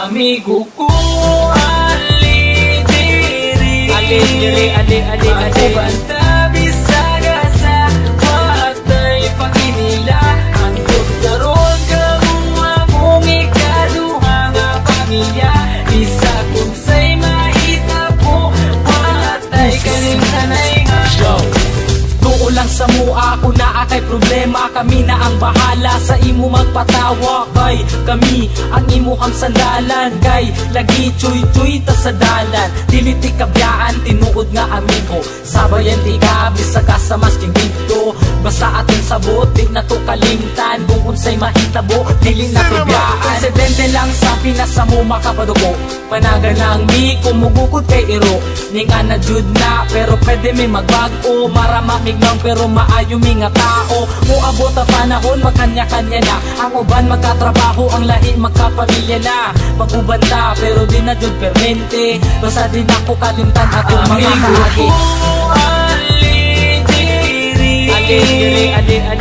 amigo ko. Ali diri, ako banta bisaga sa watay paginila. Ang doktoron kamuha mong ikaduha nga pamilya. Bisa kung sa'y mahitabo, watay kalimtanay nga. Tuo lang sa mua, ako na akay problema. Kami na ang bahala sa imo magpatawa. Kay kami ang imuhang sandalan. Kay lagi chuy-chuy ta sa dalan. Dili ti kabyaan, tinuod nga amigo. Sabayan ti gabi sa kasamas king dito. Basta atong sabot, di na to kalimtan. Kung unsay mahitabo, dili na kabyaan. Presidente lang sa pinasa mo makapadugo. Panaga lang mi, kumugukod kay iro. Ninga na jud na, pero pwede mi magbago. Marama miglang pero maayo mi nga tao. Muabot ang panahon, magkanya-kanya na. Ang uban magkatrabaho, ang lahi magkapamilya na. Magubanda, pero di na jud permente. Basta di na ko kalimtan atong mga kaagi.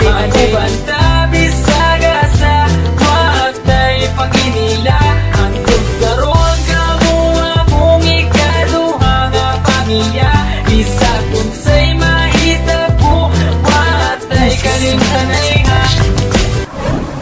Ako banta bisaga sa watay paginila. Ang doktoron kamuha mong ikaduha nga pamilya. Bisa kung sa'y mahitabo, watay kalimtanay nga.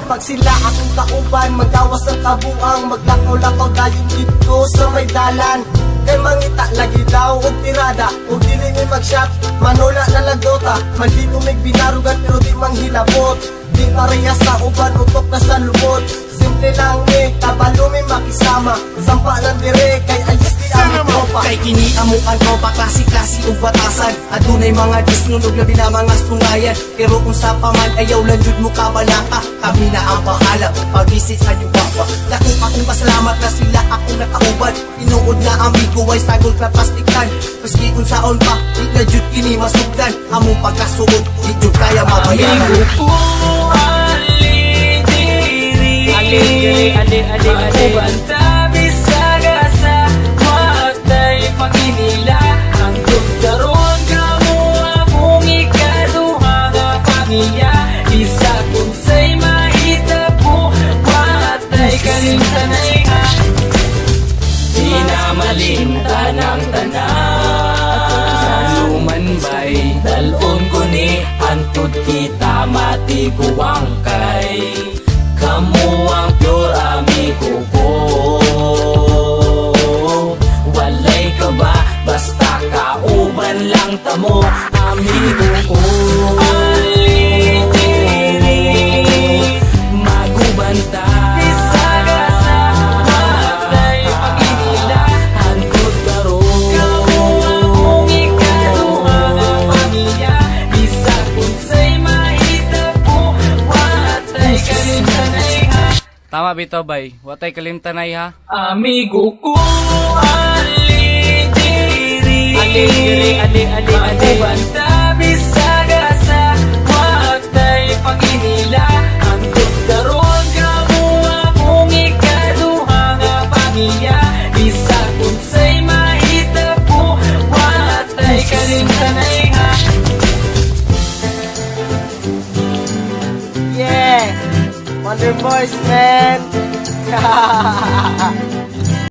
Pag sila akong kauban, magawas ang kabuang. Maglakaw-lakaw dayon dito sa may dalan. Kay mangita lagi daw og tirada, og dili mi mag-shot, manola na lagdota. Man di ko mig binarugan pero di manghilabot. Di pareha sa uban, utok na sa lubot. Simple lang mi, kabalo mi makisama. Sampa lang dire, kay ayos di ang tropa. Kay kini amo ang tropa, klase-klase ug batasan. Adunay mga disnunog labi na mga sungayan. Pero kung sa paman ayaw lang jud mo kabalaka. Kami na ang bahala, pag-visit sa yuwapa. Dako akong pasalamat na sila akong nakauban. Tinuod na amigo ay sagol na plastikan. Maski kung saon pa, di na jud kini masugdan. Among pagkasuod, di jud kaya mabayaran. Amigo ko, ali diri, ako banta bisaga sa watay paginila. Ang doktoron kamuha mong ikaduha nga pamilya. Bisa kung sa'y mahitabo, watay kalimtanay nga. Di na malimtan ang tanan sa lumanbay. Dalon ko ni antud kita matiguang kay. Kamu ang pure amigo ko. Walay ka ba? Basta kauban lang tamo, amigo ko. Ali diri, magubanta bisaga sa watay paginila. Ang doktoron kamuha mong ikaduha nga pamilya. Bisa kung sa'y mahitabo, watay kalimtanay nga. Tama bitaw bay, watay kalimtanay ha. Amigo ko, ali diri,